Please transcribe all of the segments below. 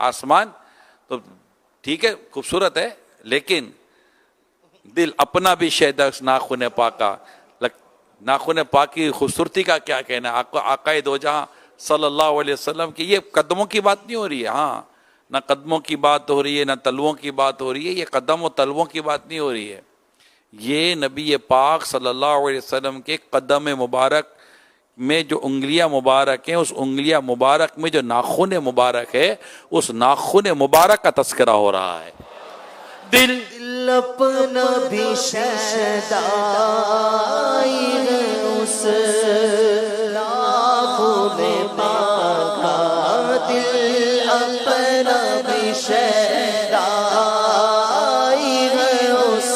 آسمان تو ٹھیک ہے خوبصورت ہے، لیکن دل اپنا بھی شہد ناخن پاکا، ناخن پاک کی خوبصورتی کا کیا کہنا ہے؟ آقا دو جہاں صلی اللہ علیہ وسلم کی یہ قدموں کی بات نہیں ہو رہی ہے، ہاں نہ قدموں کی بات ہو رہی ہے نہ تلووں کی بات ہو رہی ہے، یہ قدم و تلووں کی بات نہیں ہو رہی ہے، یہ نبی پاک صلی اللہ علیہ وسلم کے قدم مبارک میں جو انگلیاں مبارک ہیں، اس انگلیاں مبارک میں جو ناخن مبارک ہے، اس ناخن مبارک کا تذکرہ ہو رہا ہے۔ دل اپنا بھی شیدائی ہے اس ناخن پاکا، دل اپنا بھی شیدائی ہے اس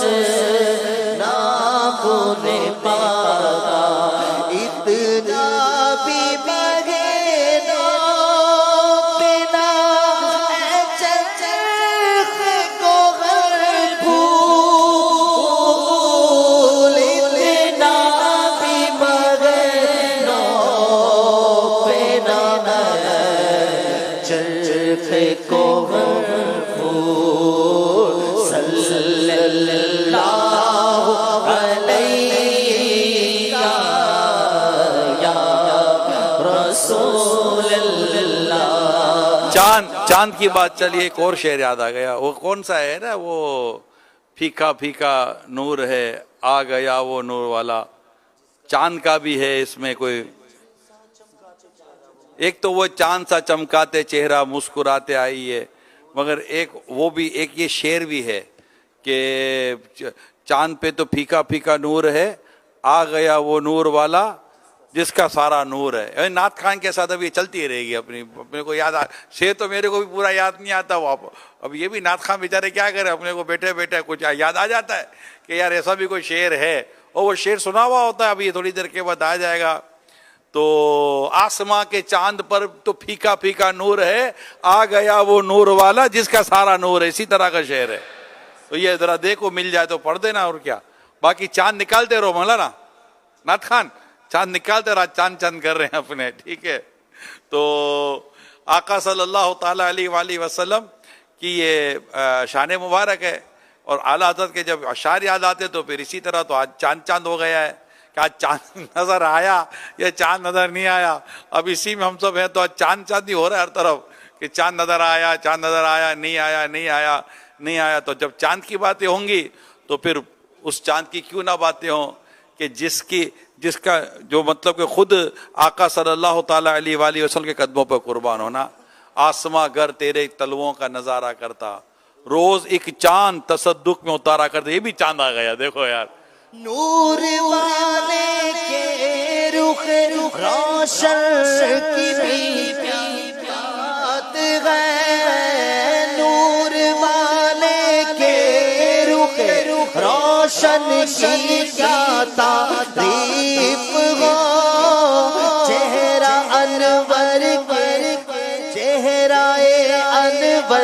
ناخن پاکا، اتنا بھی بغیروں بنا چچرخ کو غر پھول، اتنا بھی بغیروں بنا چرخ کو غر پھول، صلی اللہ علیہ رسول اللہ۔ چاند کی بات چلی، ایک اور شعر یاد آ گیا، وہ کون سا ہے نا، وہ پھیکا پھیکا نور ہے آ گیا وہ نور والا، چاند کا بھی ہے اس میں کوئی، ایک تو وہ چاند سا چمکاتے چہرہ مسکراتے آئی ہے، مگر ایک وہ بھی ایک یہ شعر بھی ہے کہ چاند پہ تو پھیکا پھیکا نور ہے آ گیا وہ نور والا جس کا سارا نور ہے۔ نعت خان کے ساتھ اب یہ چلتی رہے گی، اپنے کو یاد شعر تو میرے کو بھی پورا یاد نہیں آتا، وہ اب یہ بھی نعت خان بیچارے کیا کرے، اپنے کو بیٹھے بیٹھے کچھ یاد آ جاتا ہے کہ یار ایسا بھی کوئی شعر ہے، اور وہ شعر سنا ہوا ہوتا ہے، اب یہ تھوڑی دیر کے بعد آ جائے گا۔ تو آسماں کے چاند پر تو پھیکا پھیکا نور ہے آ گیا وہ نور والا جس کا سارا نور ہے، اسی طرح کا شعر ہے، تو یہ ذرا دیکھو مل جائے تو پڑھ دینا، اور کیا باقی چاند نکالتے رہو مولانا نعت خان، چاند نکالتے رہا، چاند چاند کر رہے ہیں اپنے، ٹھیک ہے۔ تو آقا صلی اللہ تعالی علیہ وآلہ وسلم کی یہ شان مبارک ہے، اور اعلیٰ حضرت کے جب اشعار یاد آتے تو پھر اسی طرح تو آج چاند چاند ہو گیا ہے کہ آج چاند نظر آیا یا چاند نظر نہیں آیا، اب اسی میں ہم سب ہیں، تو آج چاند چاند ہی ہو رہا ہے ہر طرف کہ چاند نظر آیا، چاند نظر آیا، نہیں آیا، نہیں آیا، نہیں آیا۔ تو جب چاند کی باتیں ہوں گی تو پھر اس چاند کی کیوں نہ باتیں ہوں کہ جس کا جو مطلب کہ خود آقا صلی اللہ تعالیٰ علیہ وآلہ وسلم کے قدموں پر قربان ہونا۔ آسماں گر تیرے تلووں کا نظارہ کرتا، روز ایک چاند تصدق میں اتارا کرتا، یہ بھی چاند آ گیا، دیکھو یار، نور والے کے رخ روشن کی بھی بات ہے، نور والے کے رخ روشن کی کیا تعریف ہو، چہرہ انور کے چہرہ انور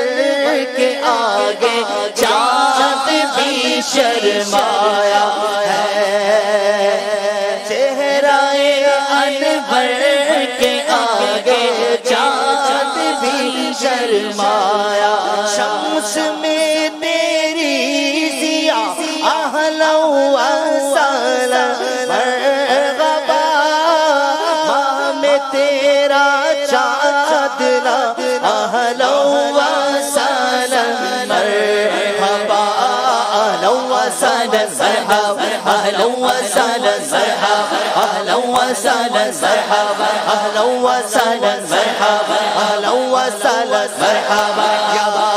کے آگے چاند بھی شرمایا ہے، چہرہ انور کے آگے چاند بھی شرمایا، شمس میں تیری ضیا اہلا و سہلا مرحبا، ماہ میں تیرا چادلا اہلا و سہلا مرحبا، اہلا و سہلا مرحبا، اہلا و سہلا مرحبا، اہلا و سہلا مرحبا، اہلا و سہلا مرحبا، اہلا و سہلا مرحبا،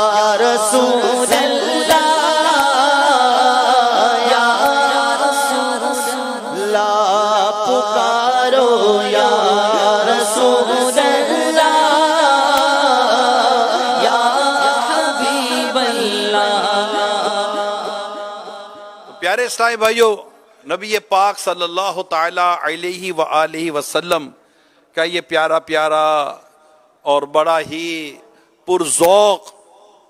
یا رسول اللہ، یا رسول اللہ، پکارو یا رسول اللہ، یا حبیب اللہ۔ پیارے اسلامی بھائیو، نبی پاک صلی اللہ تعالی علیہ وآلہ وسلم کا یہ پیارا پیارا اور بڑا ہی پرذوق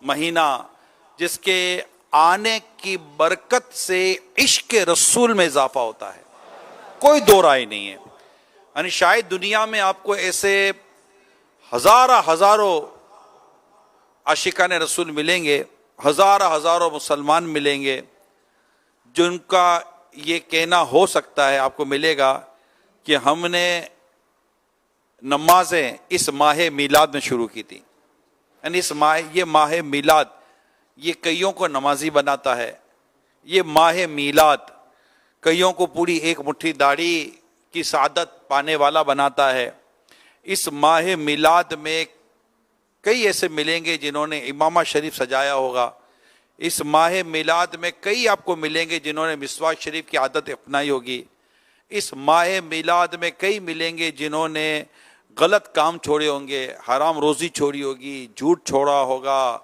مہینہ، جس کے آنے کی برکت سے عشق رسول میں اضافہ ہوتا ہے، کوئی دو رائے نہیں ہے۔ یعنی شاید دنیا میں آپ کو ایسے ہزاروں عاشقان رسول ملیں گے، ہزاروں مسلمان ملیں گے، جن کا یہ کہنا ہو سکتا ہے، آپ کو ملے گا کہ ہم نے نمازیں اس ماہ میلاد میں شروع کی تھی. یعنی یہ ماہ میلاد یہ کئیوں کو نمازی بناتا ہے. یہ ماہ میلاد کئیوں کو پوری ایک مٹھی داڑھی کی سعادت پانے والا بناتا ہے. اس ماہ میلاد میں کئی ایسے ملیں گے جنہوں نے امامہ شریف سجایا ہوگا. اس ماہ میلاد میں کئی آپ کو ملیں گے جنہوں نے مسواک شریف کی عادت اپنائی ہوگی. اس ماہ میلاد میں کئی ملیں گے جنہوں نے غلط کام چھوڑے ہوں گے، حرام روزی چھوڑی ہوگی، جھوٹ چھوڑا ہوگا،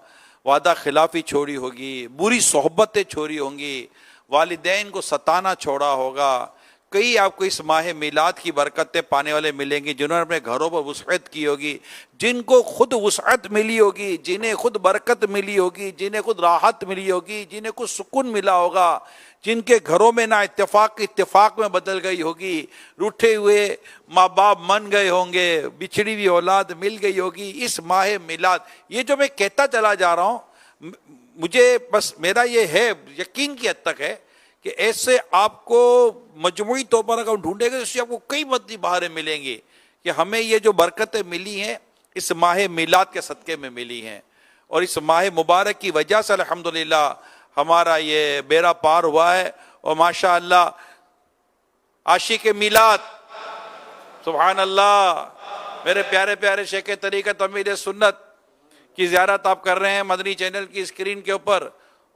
وعدہ خلافی چھوڑی ہوگی، بری صحبتیں چھوڑی ہوں گی، والدین کو ستانا چھوڑا ہوگا. کئی آپ کو اس ماہ میلاد کی برکتیں پانے والے ملیں گے جنہوں نے اپنے گھروں پر وسعت کی ہوگی، جن کو خود وسعت ملی ہوگی، جنہیں خود برکت ملی ہوگی، جنہیں خود راحت ملی ہوگی، جنہیں خود سکون ملا ہوگا، جن کے گھروں میں نا اتفاق میں بدل گئی ہوگی، روٹھے ہوئے ماں باپ من گئے ہوں گے، بچھڑی ہوئی اولاد مل گئی ہوگی. اس ماہ میلاد یہ جو میں کہتا چلا جا رہا ہوں، مجھے بس میرا یہ ہے، یقین کی حد تک ہے کہ ایسے آپ کو مجموعی طور پر اگر ڈھونڈے گے اس سے آپ کو کئی مدنی بہاریں ملیں گی کہ ہمیں یہ جو برکتیں ملی ہیں اس ماہ میلاد کے صدقے میں ملی ہیں. اور اس ماہ مبارک کی وجہ سے الحمدللہ ہمارا یہ بیڑا پار ہوا ہے. اور ماشاء اللہ عاشق میلاد، سبحان اللہ، میرے پیارے پیارے شیخ طریقت امیر سنت کی زیارت آپ کر رہے ہیں مدنی چینل کی اسکرین کے اوپر.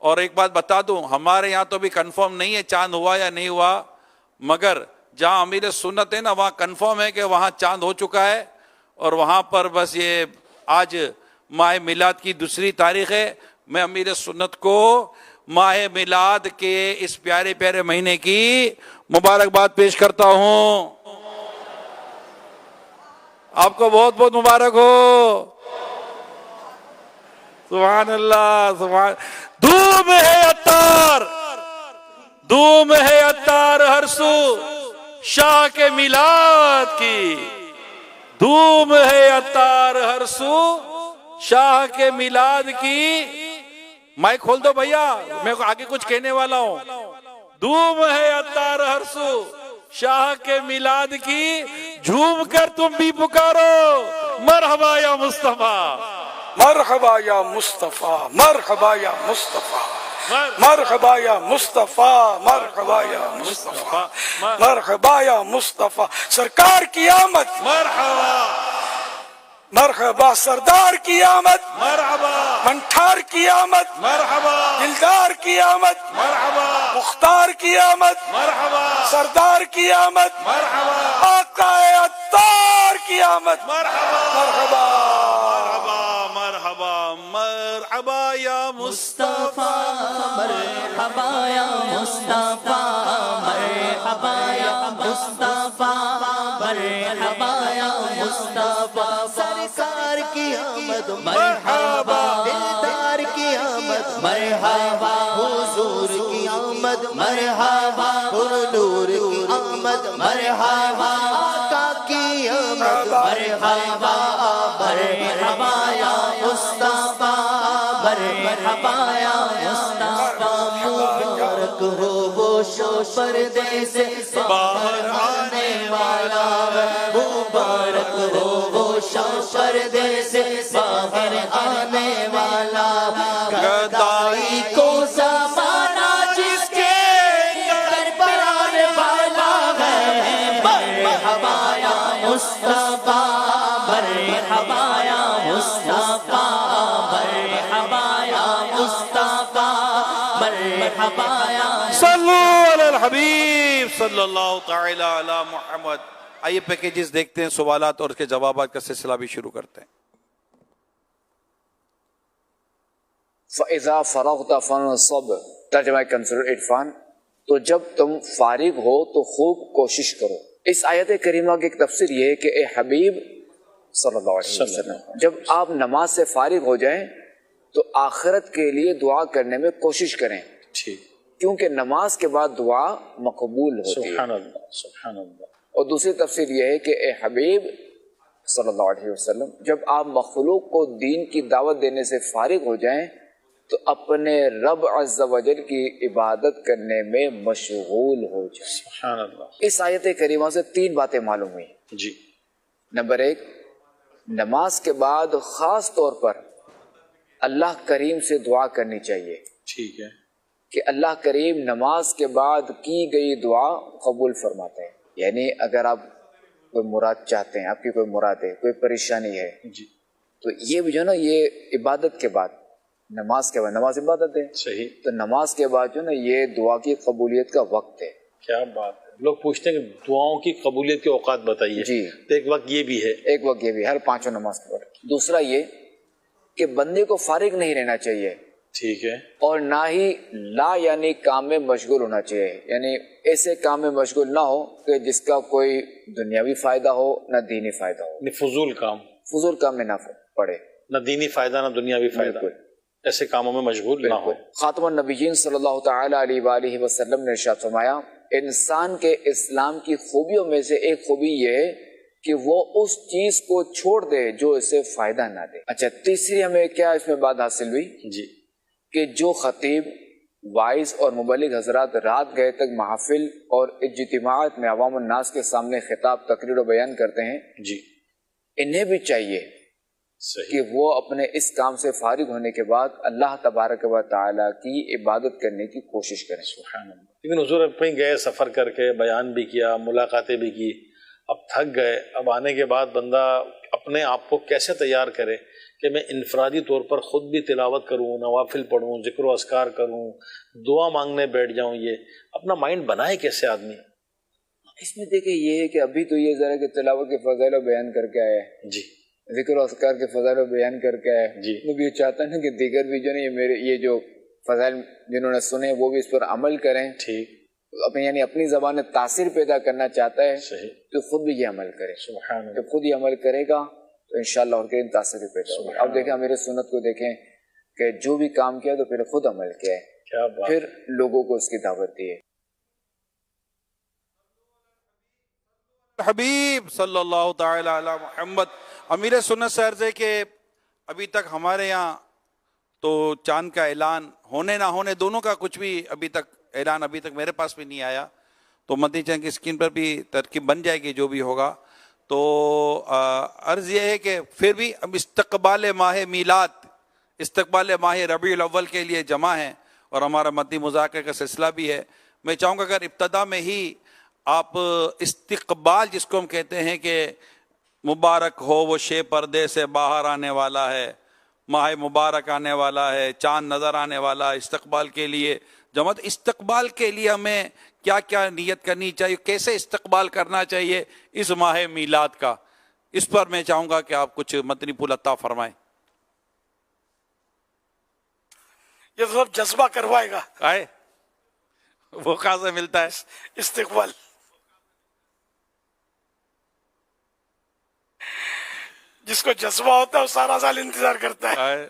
اور ایک بات بتا دوں، ہمارے یہاں تو بھی کنفرم نہیں ہے چاند ہوا یا نہیں ہوا، مگر جہاں امیر سنت ہے نا وہاں کنفرم ہے کہ وہاں چاند ہو چکا ہے. اور وہاں پر بس یہ آج ماہ میلاد کی 2 تاریخ ہے. میں امیر سنت کو ماہ میلاد کے اس پیارے پیارے مہینے کی مبارکباد پیش کرتا ہوں. آپ کو بہت بہت مبارک ہو. سبحان اللہ، سبحان. دھوم ہے عطار، دھوم ہے عطار ہر سو شاہ کے میلاد کی. دھوم ہے عطار ہر سو شاہ کے میلاد کی. مائک کھول دو بھیا، میں آگے کچھ کہنے والا ہوں. دھوم ہے عطار ہر سو شاہ کے میلاد کی. جھوم کر تم بھی پکارو مرحبا یا مصطفیٰ، مرحبا یا مصطفیٰ، مرحبا یا مصطفیٰ، مرحبا یا مصطفیٰ، مرحبا یا مصطفیٰ، مرحبا یا مصطفیٰ. سرکار کی آمد مرحبا، مرحبا. سردار کی آمد مرحبا، منٹھار کی آمد مرحبا، دلدار کی آمد مرحبا، مختار کی آمد مرحبا، سردار کی آمد مرحبا، آقا عطار کی آمد. مرحبا، مرحبا مرحبا، مرحبا یا مصطفیٰ، مرحبا یا مصطفیٰ، مرحبا یا مصطفیٰ، مرحبا یا مصطفیٰ. سرکار کی آمد مرحبا، دلدار کی آمد مرحبا، حضور کی آمد مرحبا، نور کی آمد مرحبا، آقا کی آمد مرحبا، مرحبا یا مصطفیٰ، مرحبا یا مصطفیٰ. مبارک ہو وہ شو پردے سے باہر آنے والا ہے، مبارک ہو وہ شو پردے سے باہر آنے والا. گدائی کو زمانہ جس کے در پر آنے والا ہے، مرحبا یا مصطفیٰ، مرحبا یا مصطفیٰ، مرحبا یا مصطفیٰ، مرحبا یا. صلو علی الحبیب صلی اللہ تعالی علی محمد. آئیے پیکیجز دیکھتے ہیں، سوالات اور اس کے جوابات کا سلسلہ بھی شروع کرتے ہیں. فَإِذَا فَرَغْتَ فَانْصَبْ، ترجمہ کنزُل عرفان. تو جب تم فارغ ہو تو خوب کوشش کرو. اس آیت کریمہ کی ایک تفسیر یہ ہے کہ اے حبیب صلی اللہ علیہ وسلم، جب آپ نماز سے فارغ ہو جائیں تو آخرت کے لیے دعا کرنے میں کوشش کریں، کیونکہ نماز کے بعد دعا مقبول ہوتی ہے. سبحان اللہ، سبحان اللہ. اور دوسری تفسیر یہ ہے کہ اے حبیب صلی اللہ علیہ وسلم جب آپ مخلوق کو دین کی دعوت دینے سے فارغ ہو جائیں تو اپنے رب عز و جل کی عبادت کرنے میں مشغول ہو جائیں. سبحان اللہ. اس آیت کریمہ سے 3 باتیں معلوم ہوئی. جی. نمبر 1، نماز کے بعد خاص طور پر اللہ کریم سے دعا کرنی چاہیے ٹھیک ہے. کہ اللہ کریم نماز کے بعد کی گئی دعا قبول فرماتے ہیں. یعنی اگر آپ کوئی مراد چاہتے ہیں، آپ کی کوئی مراد ہے، کوئی پریشانی ہے، جی تو یہ بھی جو ہے نا، یہ عبادت کے بعد، نماز کے بعد، نماز عبادت ہے، صحیح. تو نماز کے بعد جو ہے نا یہ دعا کی قبولیت کا وقت ہے. کیا بات ہے. لوگ پوچھتے ہیں کہ دعاؤں کی قبولیت کے اوقات بتائیے. جی. تو ایک وقت یہ بھی ہے. ایک وقت یہ بھی ہر 5 نماز کے بعد. دوسرا یہ کہ بندے کو فارغ نہیں رہنا چاہیے، ٹھیک ہے. اور نہ ہی لا یعنی کام میں مشغول ہونا چاہیے. یعنی ایسے کام میں مشغول نہ ہو کہ جس کا کوئی دنیاوی فائدہ ہو نہ دینی فائدہ ہو. یعنی فضول کام، فضول کام میں نہ پڑے، نہ دینی فائدہ نہ دنیاوی فائدہ. بالکل. ایسے کاموں میں مشغول نہ ہو. خاتم النبیین صلی اللہ تعالی علیہ وآلہ وسلم نے ارشاد فرمایا، انسان کے اسلام کی خوبیوں میں سے ایک خوبی یہ ہے کہ وہ اس چیز کو چھوڑ دے جو اسے فائدہ نہ دے. اچھا، تیسری ہمیں کیا اس میں بات حاصل ہوئی جی. کہ جو خطیب، وائز اور مبلغ حضرات رات گئے تک محافل اور اجتماعات میں عوام الناس کے سامنے خطاب، تقریر و بیان کرتے ہیں، جی انہیں بھی چاہیے صحیح. کہ وہ اپنے اس کام سے فارغ ہونے کے بعد اللہ تبارک و تعالیٰ کی عبادت کرنے کی کوشش کریں. سبحان اللہ. لیکن حضور اپنی گئے، سفر کر کے بیان بھی کیا، ملاقاتیں بھی کی، اب تھک گئے. اب آنے کے بعد بندہ اپنے آپ کو کیسے تیار کرے کہ میں انفرادی طور پر خود بھی تلاوت کروں، نوافل پڑھوں، ذکر و اذکار کروں، دعا مانگنے بیٹھ جاؤں. یہ اپنا مائنڈ بنائے کیسے آدمی؟ اس میں دیکھیں یہ ہے کہ ابھی تو یہ ذرا کہ تلاوت کے فضائل و بیان کر کے آیا ہے، جی. ذکر و اذکار کے فضائل و بیان کر کے آیا ہے. جی. وہ بھی چاہتا ہے نا کہ دیگر بھی جو ہے یہ جو فضائل جنہوں نے سنے وہ بھی اس پر عمل کریں. ٹھیک. اپنی یعنی اپنی زبان میں تاثیر پیدا کرنا چاہتا ہے صحیح. تو خود بھی یہ عمل کرے. سبحان اللہ. جب خود یہ عمل کرے گا تو انشاءاللہ اور کریم تاثیر بھی پیدا ہوگا. اب دیکھیں میرے سنت کو دیکھیں کہ جو بھی کام کیا تو پہلے خود عمل کیا ہے، کیا بات. پھر لوگوں کو اس کی دعوت دی ہے. حبیب صلی اللہ تعالی علی محمد. امیر سنت سے عرض ہے کہ ابھی تک ہمارے یہاں تو چاند کا اعلان ہونے نہ ہونے دونوں کا کچھ بھی ابھی تک اعلان ابھی تک میرے پاس بھی نہیں آیا. تو مدنی چینل کی اسکرین پر بھی ترکیب بن جائے گی جو بھی ہوگا. تو عرض یہ ہے کہ پھر بھی اب استقبال ماہ میلاد، استقبال ماہ ربیع الاول کے لیے جمع ہیں اور ہمارا مدنی مذاکرے کا سلسلہ بھی ہے. میں چاہوں گا اگر ابتدا میں ہی آپ استقبال جس کو ہم کہتے ہیں کہ مبارک ہو وہ شے پردے سے باہر آنے والا ہے، ماہ مبارک آنے والا ہے، چاند نظر آنے والا ہے، استقبال کے لیے جماعت، استقبال کے لیے ہمیں کیا کیا نیت کرنی چاہیے، کیسے استقبال کرنا چاہیے اس ماہ میلاد کا، اس پر میں چاہوں گا کہ آپ کچھ مدنی پھول عطا فرمائیں. یہ تو سب جذبہ کروائے گا. آئے وہ کہاں سے ملتا ہے استقبال؟ جس کو جذبہ ہوتا ہے وہ سارا سال انتظار کرتا ہے آئے.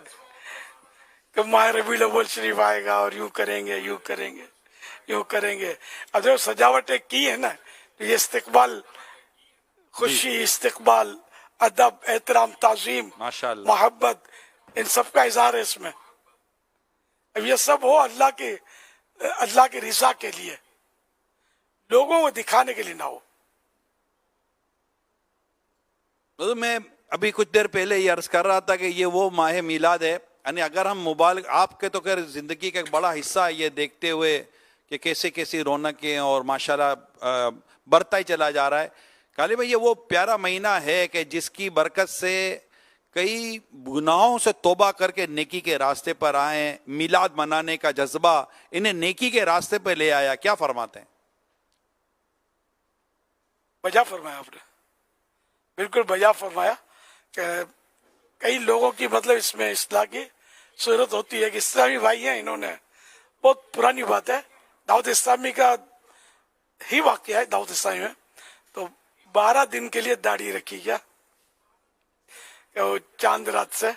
کہ ماہ ربیع الاول شریف آئے گا اور یوں کریں گے، یوں کریں گے، یوں کریں گے. اب جو سجاوٹ ایک کی ہے نا، تو یہ استقبال، خوشی، استقبال، ادب، احترام، تعظیم، ماشاءاللہ محبت، ان سب کا اظہار ہے اس میں. اب یہ سب ہو اللہ کی رضا کے لیے، لوگوں کو دکھانے کے لیے نہ ہو. میں ابھی کچھ دیر پہلے یہ عرض کر رہا تھا کہ یہ وہ ماہ میلاد ہے، یعنی اگر ہم مبالغ، آپ کے تو خیر زندگی کا ایک بڑا حصہ ہے یہ دیکھتے ہوئے کہ کیسے کیسی رونقیں اور ماشاءاللہ بڑھتا ہی چلا جا رہا ہے. غالبا یہ وہ پیارا مہینہ ہے کہ جس کی برکت سے کئی گناہوں سے توبہ کر کے نیکی کے راستے پر آئیں. میلاد منانے کا جذبہ انہیں نیکی کے راستے پہ لے آیا. کیا فرماتے ہیں؟ بجا فرمایا آپ نے، بالکل بجا فرمایا کہ کئی لوگوں کی مطلب اس میں اصلاح کی صورت ہوتی ہے کہ اسلامی بھائی ہیں، انہوں نے بہت پرانی بات ہے، دعوت اسلامی کا ہی واقعہ ہے. دعوت اسلامی میں تو 12 دن کے لیے داڑھی رکھی گیا کہ وہ چاند رات سے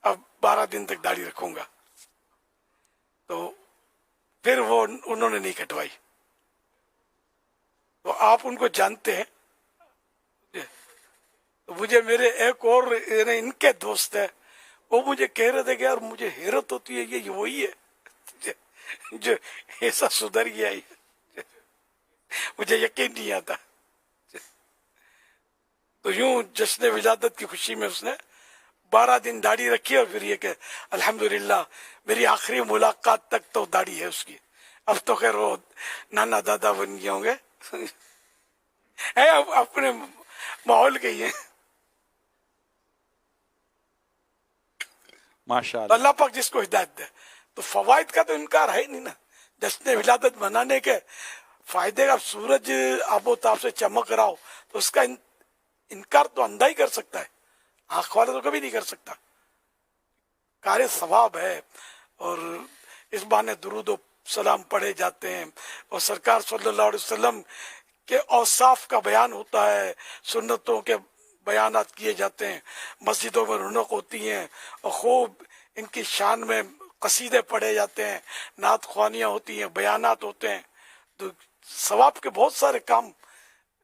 اب 12 دن تک داڑھی رکھوں گا. تو پھر وہ انہوں نے نہیں کٹوائی. تو آپ ان کو جانتے ہیں، مجھے میرے ایک اور یعنی ان کے دوست ہے، وہ مجھے کہہ رہے تھے کہ یار مجھے حیرت ہوتی ہے یہ وہی ہے جو ایسا سدھر گیا ہے، مجھے یقین نہیں آتا۔ تو یوں جشن ولادت کی خوشی میں اس نے 12 دن داڑھی رکھی، اور پھر یہ کہ الحمدللہ میری آخری ملاقات تک تو داڑھی ہے اس کی، اب تو خیر وہ نانا دادا بن گئے ہوں گے، اب اپنے ماحول کے ہی ہیں۔ ماشاء تو اللہ۔ اللہ پاک جس کو ہدایت دے، تو فوائد کا تو انکار ہے ہی نہیں نا۔ جشن ولادت منانے کے فائدے کا، سورج آب و تاب سے چمک رہا ہو تو اس کا انکار تو اندھا ہی کر سکتا ہے، آنکھ والا تو کبھی نہیں کر سکتا۔ کار ثواب ہے، اور اس بہانے درود و سلام پڑھے جاتے ہیں، اور سرکار صلی اللہ علیہ وسلم کے اوصاف کا بیان ہوتا ہے، سنتوں کے بیانات کیے جاتے ہیں، مسجدوں میں رونق ہوتی ہیں، اور خوب ان کی شان میں قصیدے پڑھے جاتے ہیں، نعت خوانیاں ہوتی ہیں، بیانات ہوتے ہیں، تو ثواب کے بہت سارے کام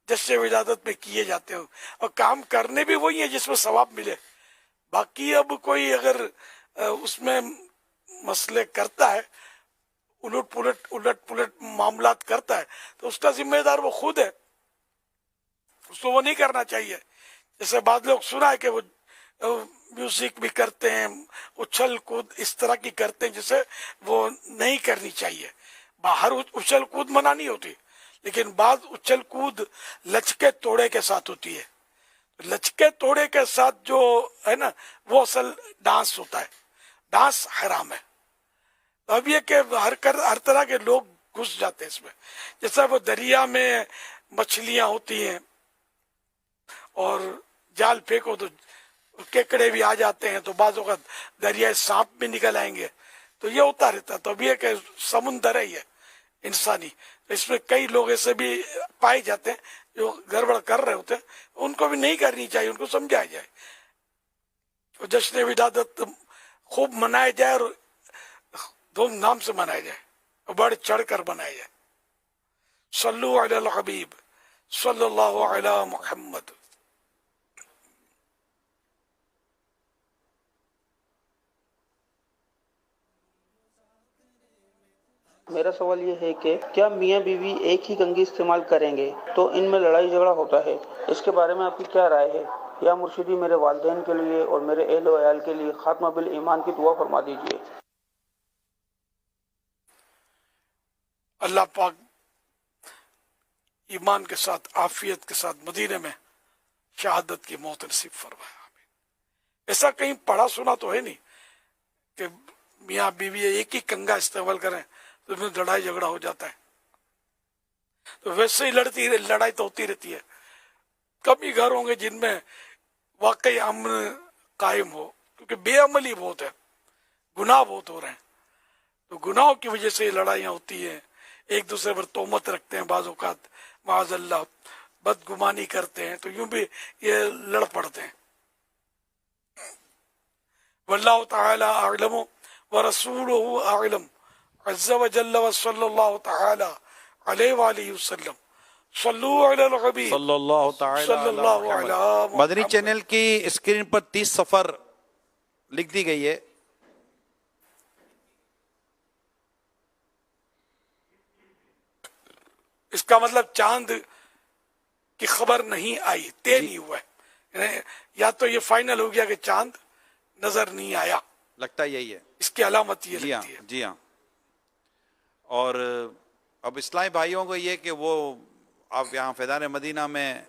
جشن ولادت میں کیے جاتے ہیں، اور کام کرنے بھی وہی ہیں جس میں ثواب ملے۔ باقی اب کوئی اگر اس میں مسئلے کرتا ہے، الٹ پلٹ معاملات کرتا ہے، تو اس کا ذمہ دار وہ خود ہے، اس کو وہ نہیں کرنا چاہیے۔ جیسے بعض لوگ سنا ہے کہ وہ میوزک بھی کرتے ہیں، اچھل کود اس طرح کی کرتے ہیں جسے وہ نہیں کرنی چاہیے۔ باہر اچھل کود منع نہیں ہوتی، لیکن بعض اچھل کود لچکے توڑے کے ساتھ ہوتی ہے۔ لچکے توڑے کے ساتھ جو ہے نا، وہ اصل ڈانس ہوتا ہے، ڈانس حرام ہے۔ اب یہ کہ ہر طرح کے لوگ گھس جاتے ہیں اس میں، جیسا وہ دریا میں مچھلیاں ہوتی ہیں اور جال پھینکو تو کیکڑے بھی آ جاتے ہیں، تو بعض اوقات دریائے سانپ بھی نکل آئیں گے، تو یہ ہوتا رہتا ہے۔ تو اب یہ کہ سمندر ہے یہ انسانی، اس میں کئی لوگ ایسے بھی پائے جاتے ہیں جو گڑبڑ کر رہے ہوتے ہیں، ان کو بھی نہیں کرنی چاہیے، ان کو سمجھایا جائے، تو جشن ولادت خوب منائے جائے اور دھوم دھام سے منائے جائے اور بڑھ چڑھ کر منائے جائے۔ صلو علی الحبیب صلی اللہ علی محمد۔ میرا سوال یہ ہے کہ کیا میاں بیوی ایک ہی کنگھی استعمال کریں گے تو ان میں لڑائی جھگڑا ہوتا ہے، اس کے بارے میں آپ کی کیا رائے ہے؟ یا مرشدی میرے والدین کے لیے اور میرے اہل و عیال کے لیے خاتمہ بالایمان کی دعا فرما دیجیے۔ اللہ پاک ایمان کے ساتھ عافیت کے ساتھ مدینے میں شہادت کی موت نصیب فرمائے۔ ایسا کہیں پڑھا سنا تو ہے نہیں کہ میاں بیوی ایک ہی کنگا استعمال کریں تو اس میں لڑائی جھگڑا ہو جاتا ہے۔ تو ویسے ہی لڑائی تو ہوتی رہتی ہے۔ کم ہی گھر ہوں گے جن میں واقعی امن قائم ہو، کیونکہ بے عملی بہت ہے، گناہ بہت ہو رہے ہیں، تو گناہوں کی وجہ سے یہ لڑائیاں ہوتی ہیں، ایک دوسرے پر تہمت رکھتے ہیں، بعض اوقات معاذ اللہ بدگمانی کرتے ہیں، تو یوں بھی یہ لڑ پڑتے ہیں۔ واللہ تعالی اعلم ورسولہ اعلم عز وجل وصلی اللہ تعالی علیہ وآلہ وسلم۔ صلو علی الحبیب صلی اللہ تعالی صلی اللہ علی محمد۔ مدنی چینل کی اسکرین پر 30 صفر لکھ دی گئی ہے۔ اس کا مطلب چاند کی خبر نہیں آئی، طے نہیں ہوا ہے، یعنی یا تو یہ فائنل ہو گیا کہ چاند نظر نہیں آیا، لگتا ہے یہی ہے۔ اس کی علامت یہ جی ہاں، لگتی ہے۔ جی ہاں۔ اور اب اسلامی بھائیوں کو یہ کہ وہ آپ یہاں فیضان مدینہ میں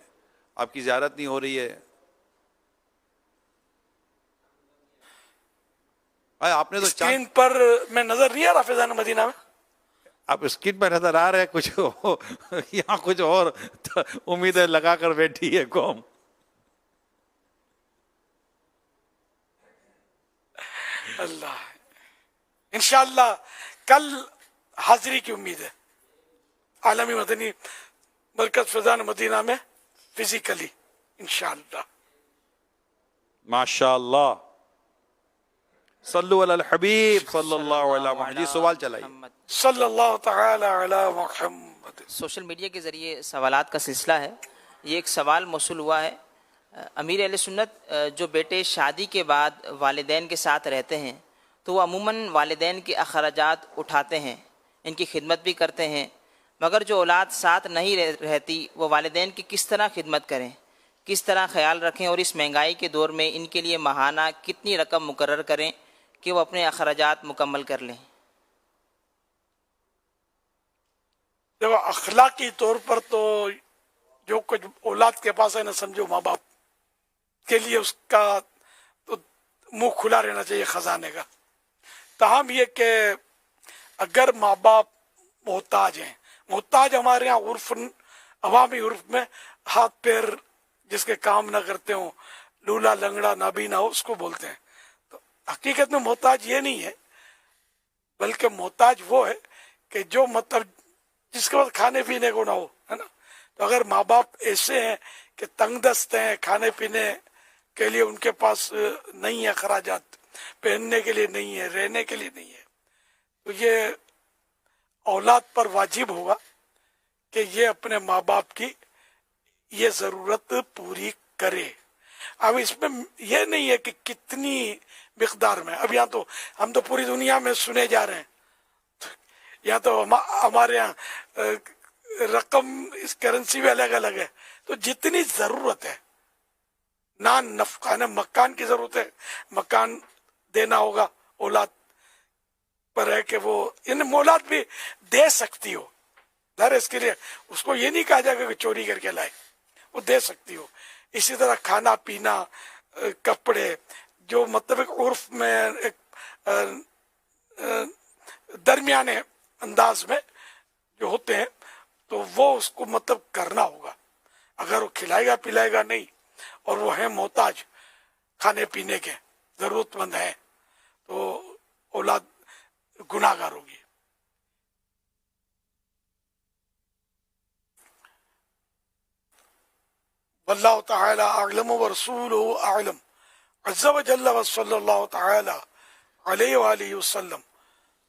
آپ کی زیارت نہیں ہو رہی ہے، آپ نے تو اسکرین پر میں نظر نہیں آ رہا فیضان مدینہ میں؟ آپ اسکرین پہ نظر آ رہے ہیں کچھ یہاں کچھ اور امیدیں لگا کر بیٹھی ہے قوم۔ اللہ، انشاءاللہ کل حاضری کی امید ہے عالمی مدنی مرکز فیضان مدینہ میں فزیکلی انشاءاللہ۔ ماشاء اللہ۔ صلو علی الحبیب صلی اللہ علیہ وسلم۔ جی سوال چلائیے۔ صلی اللہ تعالی علی محمد۔ سوشل میڈیا کے ذریعے سوالات کا سلسلہ ہے۔ یہ ایک سوال موصول ہوا ہے امیر اہل سنت جو بیٹے شادی کے بعد والدین کے ساتھ رہتے ہیں تو وہ عموماً والدین کے اخراجات اٹھاتے ہیں، ان کی خدمت بھی کرتے ہیں، مگر جو اولاد ساتھ نہیں رہتی وہ والدین کی کس طرح خدمت کریں، کس طرح خیال رکھیں، اور اس مہنگائی کے دور میں ان کے لیے ماہانہ کتنی رقم مقرر کریں کہ وہ اپنے اخراجات مکمل کر لیں؟ دیکھو، اخلاقی طور پر تو جو کچھ اولاد کے پاس ہے نا، سمجھو ماں باپ کے لیے اس کا تو منہ کھلا رہنا چاہیے خزانے کا. تاہم یہ کہ اگر ماں باپ محتاج ہیں، محتاج ہمارے یہاں عوامی عرف میں ہاتھ پیر جس کے کام نہ کرتے ہوں، لولا لنگڑا نابینا ہو، اس کو بولتے ہیں. تو حقیقت میں محتاج یہ نہیں ہے، بلکہ محتاج وہ ہے کہ جو مطلب جس کے بعد کھانے پینے کو نہ ہو، ہے نا. تو اگر ماں باپ ایسے ہیں کہ تنگ دست ہیں، کھانے پینے کے لیے ان کے پاس نہیں ہے اخراجات، پہننے کے لیے نہیں ہے، رہنے کے لیے نہیں ہے، تو یہ اولاد پر واجب ہوگا کہ یہ اپنے ماں باپ کی یہ ضرورت پوری کرے. اب اس میں یہ نہیں ہے کہ کتنی مقدار میں. اب یہاں تو ہم تو پوری دنیا میں سنے جا رہے ہیں، یا تو ہمارے یہاں رقم اس کرنسی بھی الگ الگ ہے. تو جتنی ضرورت ہے، مکان کی ضرورت ہے، مکان دینا ہوگا، اولاد پر ہے کہ وہ اولاد بھی دے سکتی ہو، ظاہر اس کے لیے اس کو یہ نہیں کہا جائے گا کہ چوری کر کے لائے، وہ دے سکتی ہو. اسی طرح کھانا پینا، کپڑے، جو مطلب ایک عرف میں ایک درمیانے انداز میں جو ہوتے ہیں، تو وہ اس کو مطلب کرنا ہوگا. اگر وہ کھلائے گا پلائے گا نہیں، اور وہ ہیں محتاج کھانے پینے کے، ضرورت مند ہیں، تو اولاد گناہ گار ہوگی. واللہ تعالی اعلم ورسولہ اعلم عز وجل وصلی اللہ تعالی علیہ وآلہ وسلم.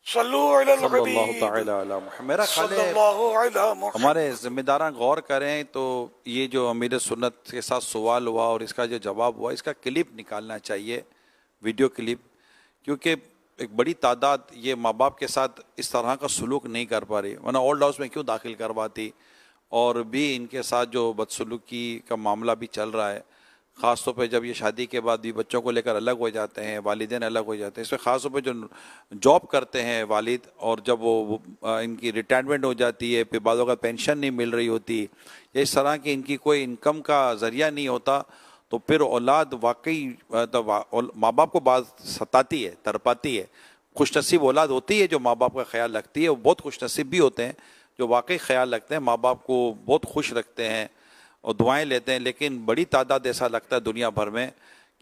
صلو علی صلی اللہ الحبیب تعالی علی محمد. میرا خیال صلی ہے اللہ علی محمد. ہمارے ذمہ داران غور کریں تو یہ جو امیر سنت کے ساتھ سوال ہوا اور اس کا جو جواب ہوا، اس کا کلپ نکالنا چاہیے، ویڈیو کلپ، کیونکہ ایک بڑی تعداد یہ ماں باپ کے ساتھ اس طرح کا سلوک نہیں کر پا رہی، ورنہ اولڈ ہاؤس میں کیوں داخل کرواتی. اور بھی ان کے ساتھ جو بدسلوکی کا معاملہ بھی چل رہا ہے، خاص طور پہ جب یہ شادی کے بعد بھی بچوں کو لے کر الگ ہو جاتے ہیں، والدین الگ ہو جاتے ہیں. اس میں خاص طور پہ جو جاب کرتے ہیں والد، اور جب وہ ان کی ریٹائرمنٹ ہو جاتی ہے، پھر بعض اوقات پینشن نہیں مل رہی ہوتی، یا اس طرح کی ان کی کوئی انکم کا ذریعہ نہیں ہوتا، تو پھر اولاد واقعی ماں باپ کو بعض ستاتی ہے، تڑپاتی ہے. خوش نصیب اولاد ہوتی ہے جو ماں باپ کا خیال رکھتی ہے، وہ بہت خوش نصیب بھی ہوتے ہیں جو واقعی خیال رکھتے ہیں، ماں باپ کو بہت خوش رکھتے ہیں اور دعائیں لیتے ہیں. لیکن بڑی تعداد ایسا لگتا ہے دنیا بھر میں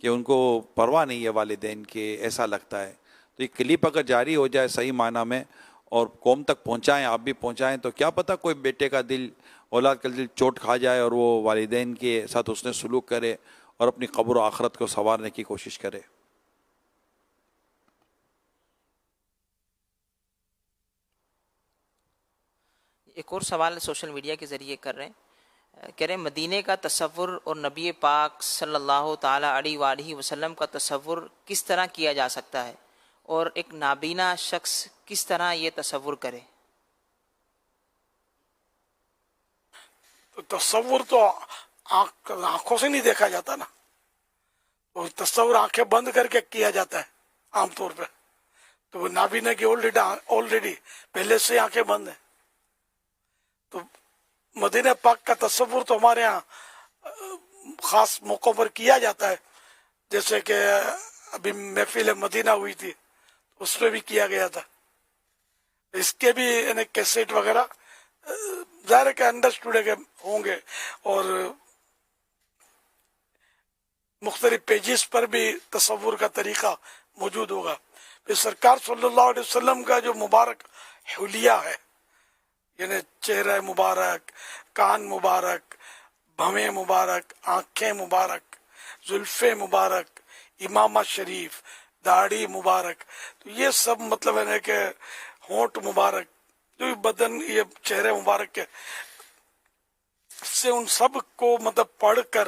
کہ ان کو پرواہ نہیں ہے والدین کے، ایسا لگتا ہے. تو یہ کلپ اگر جاری ہو جائے صحیح معنی میں اور قوم تک پہنچائیں، آپ بھی پہنچائیں، تو کیا پتہ کوئی بیٹے کا دل، اولاد کا دل چوٹ کھا جائے اور وہ والدین کے ساتھ اس نے سلوک کرے اور اپنی قبر و آخرت کو سنوارنے کی کوشش کرے. ایک اور سوال سوشل میڈیا کے ذریعے کر رہے ہیں، کہہ رہے ہیں مدینے کا تصور اور نبی پاک صلی اللہ تعالیٰ علیہ وآلہ وسلم کا تصور کس طرح کیا جا سکتا ہے، اور ایک نابینا شخص کس طرح یہ تصور کرے؟ تو تصور تو آنکھوں سے نہیں دیکھا جاتا نا، وہ تصور آنکھیں بند کر کے کیا جاتا ہے عام طور پہ. تو وہ نابینا کی آلریڈی پہلے سے آنکھیں بند ہیں. تو مدینہ پاک کا تصور تو ہمارے ہاں خاص موقعوں پر کیا جاتا ہے، جیسے کہ ابھی محفل مدینہ ہوئی تھی، اس میں بھی کیا گیا تھا. اس کے بھی یعنی کیسٹ وغیرہ ظاہر ہے کہ انڈرسٹوڈ کے ہوں گے، اور مختلف پیجز پر بھی تصور کا طریقہ موجود ہوگا. پھر سرکار صلی اللہ علیہ وسلم کا جو مبارک حلیہ ہے، یعنی چہرہ مبارک، کان مبارک، بھویں مبارک، آنکھیں مبارک، زلفیں مبارک، امامہ شریف، داڑھی مبارک، تو یہ سب مطلب ہے کہ ہونٹ مبارک، جو بدن یہ چہرے مبارک کے سے ان سب کو مطلب پڑھ کر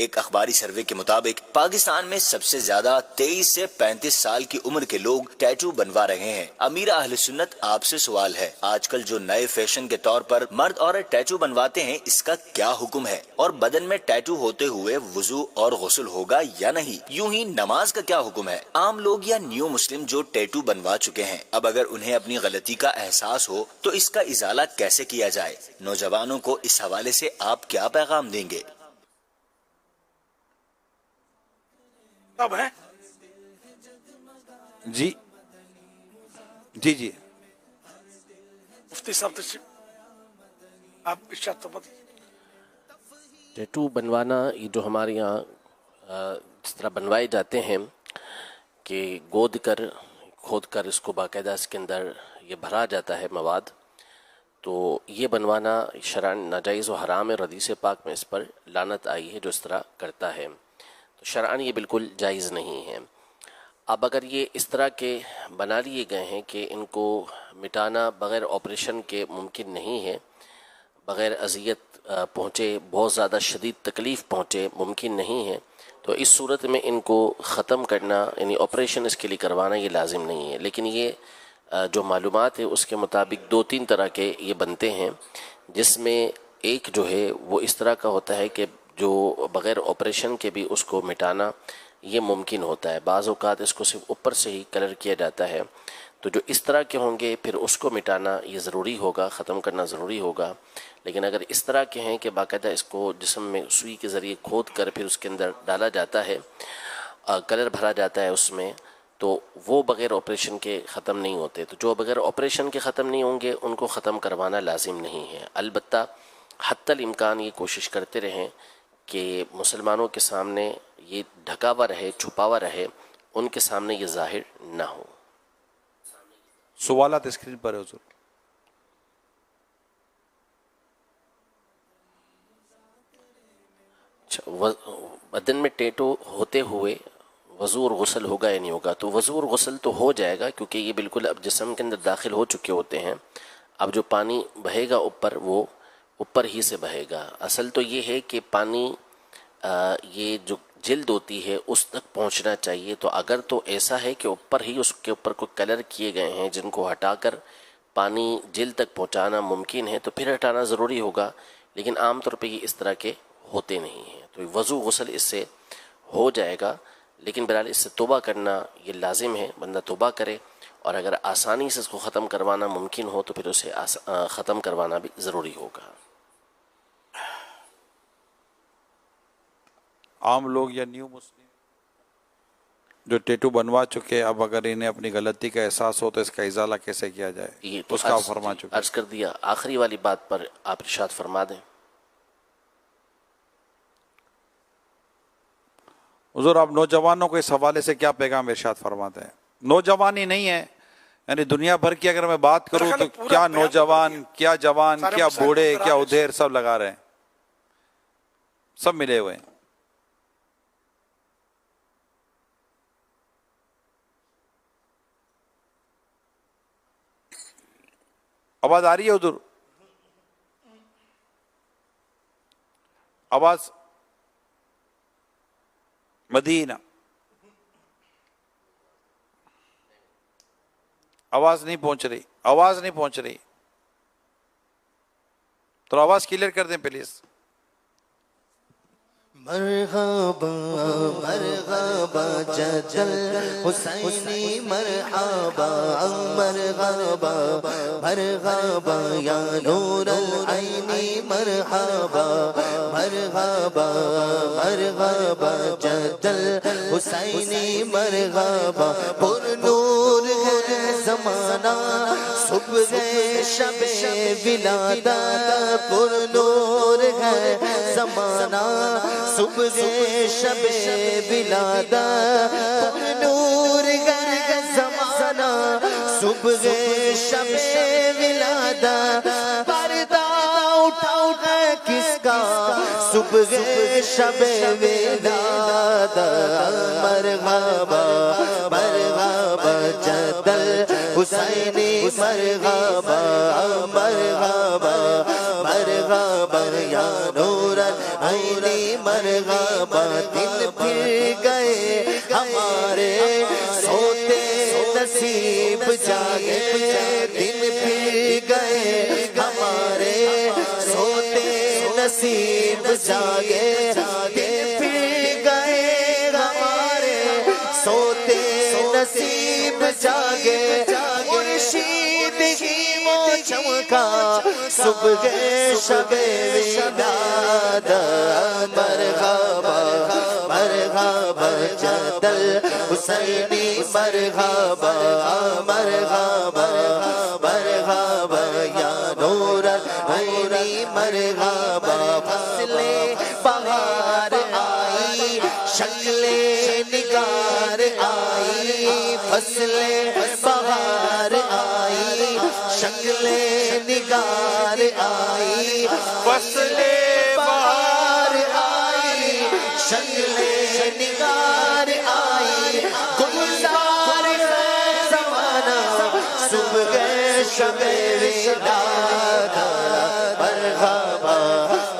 ایک اخباری سروے کے مطابق پاکستان میں سب سے زیادہ 23 سے 35 سال کی عمر کے لوگ ٹیٹو بنوا رہے ہیں۔ امیر اہل سنت آپ سے سوال ہے، آج کل جو نئے فیشن کے طور پر مرد عورت ٹیٹو بنواتے ہیں، اس کا کیا حکم ہے؟ اور بدن میں ٹیٹو ہوتے ہوئے وضو اور غسل ہوگا یا نہیں؟ یوں ہی نماز کا کیا حکم ہے؟ عام لوگ یا نیو مسلم جو ٹیٹو بنوا چکے ہیں، اب اگر انہیں اپنی غلطی کا احساس ہو تو اس کا ازالہ کیسے کیا جائے؟ نوجوانوں کو اس حوالے سے آپ کیا پیغام دیں گے؟ اب ہے جی جی جی مفتی صاحب تشریف، آپ ارشاد فرمائیں۔ ٹیٹو بنوانا یہ جو ہمارے یہاں جس طرح بنوائے جاتے ہیں کہ کھود کر اس کو باقاعدہ اس کے اندر یہ بھرا جاتا ہے مواد، تو یہ بنوانا شرعاً ناجائز و حرام ہے، اور حدیث پاک میں اس پر لعنت آئی ہے جو اس طرح کرتا ہے، تو شرعاً یہ بالکل جائز نہیں ہے۔ اب اگر یہ اس طرح کے بنا لیے گئے ہیں کہ ان کو مٹانا بغیر آپریشن کے ممکن نہیں ہے، بغیر اذیت پہنچے، بہت زیادہ شدید تکلیف پہنچے ممکن نہیں ہے، تو اس صورت میں ان کو ختم کرنا یعنی آپریشن اس کے لیے کروانا یہ لازم نہیں ہے۔ لیکن یہ جو معلومات ہے اس کے مطابق 2-3 طرح کے یہ بنتے ہیں، جس میں ایک جو ہے وہ اس طرح کا ہوتا ہے کہ جو بغیر آپریشن کے بھی اس کو مٹانا یہ ممکن ہوتا ہے۔ بعض اوقات اس کو صرف اوپر سے ہی کلر کیا جاتا ہے، تو جو اس طرح کے ہوں گے پھر اس کو مٹانا یہ ضروری ہوگا، ختم کرنا ضروری ہوگا۔ لیکن اگر اس طرح کے ہیں کہ باقاعدہ اس کو جسم میں سوئی کے ذریعے کھود کر پھر اس کے اندر ڈالا جاتا ہے، کلر بھرا جاتا ہے اس میں، تو وہ بغیر آپریشن کے ختم نہیں ہوتے۔ تو جو بغیر آپریشن کے ختم نہیں ہوں گے ان کو ختم کروانا لازم نہیں ہے، البتہ حتی الامکان یہ کوشش کرتے رہیں کہ مسلمانوں کے سامنے یہ ڈھکا ہوا رہے، چھپا ہوا رہے، ان کے سامنے یہ ظاہر نہ ہو۔ سوالات اسکرین پر ہے حضور۔ بدن میں ٹیٹو ہوتے ہوئے وضو اور غسل ہوگا یا نہیں ہوگا؟ تو وضو اور غسل تو ہو جائے گا، کیونکہ یہ بالکل اب جسم کے اندر داخل ہو چکے ہوتے ہیں۔ اب جو پانی بہے گا اوپر، وہ اوپر ہی سے بہے گا۔ اصل تو یہ ہے کہ پانی یہ جو جلد ہوتی ہے اس تک پہنچنا چاہیے، تو اگر تو ایسا ہے کہ اوپر ہی اس کے اوپر کوئی کلر کیے گئے ہیں جن کو ہٹا کر پانی جلد تک پہنچانا ممکن ہے تو پھر ہٹانا ضروری ہوگا، لیکن عام طور پہ یہ اس طرح کے ہوتے نہیں ہیں، تو وضو غسل اس سے ہو جائے گا۔ لیکن بہرحال اس سے توبہ کرنا یہ لازم ہے، بندہ توبہ کرے، اور اگر آسانی سے اس کو ختم کروانا ممکن ہو تو پھر اسے ختم کروانا بھی ضروری ہوگا۔ عام لوگ یا نیو مسلم جو ٹیٹو بنوا چکے، اب اگر انہیں اپنی غلطی کا احساس ہو تو اس کا ازالہ کیسے کیا جائے؟ یہ تو اس کا فرما چکے۔ عرض کر دیا، آخری والی بات پر آپ ارشاد فرما دیں۔ حضور آپ نوجوانوں کو اس حوالے سے کیا پیغام ارشاد فرماتے ہیں؟ نوجوانی نہیں ہے، یعنی دنیا بھر کی اگر میں بات کروں تو کیا نوجوان، کیا جوان، کیا بوڑھے، کیا ادھیر، سب لگا رہے ہیں، سب ملے ہوئے ہیں۔ آواز آ رہی ہے حضور؟ آواز مدینہ، آواز نہیں پہنچ رہی، آواز نہیں پہنچ رہی، تو آواز کلیئر کر دیں پلیز۔ مرحبا مرحبا جدل حسینی مرحبا مرحبا مرحبا یا نور العینی مرحبا مرحبا مرحبا جدل حسینی مرحبا پر نور ہے زمانہ صبح شب ولادت پر نور ہے زمانہ صبح شب ولادت پر نور ہے زمانہ صبح شب ولادت پردہ اٹھا کس کا صبح شب ولادت مرحبا مرحبا جدل حسینی مرحبا مرحبا مرحبا یا نور العینی مرحبا پھر گئے ہمارے سوتے نصیب جاگے دن پھر گئے ہمارے سوتے نصیب جاگے دن پھر گئے ہمارے سوتے نصیب جاگے مرشید کی وہ چمکا صبح شب ولادت مرحبا مرحبا جد الحسینی مرحبا مرحبا مرحبا یا نور العینی مرحبا فصل بہار آئی شکل نگار آئی فصل بہار آئی شکل نگار آئی فصل بہار آئی شکل نگار آئی گلزار زمانہ صبح شب ولادت مرحبا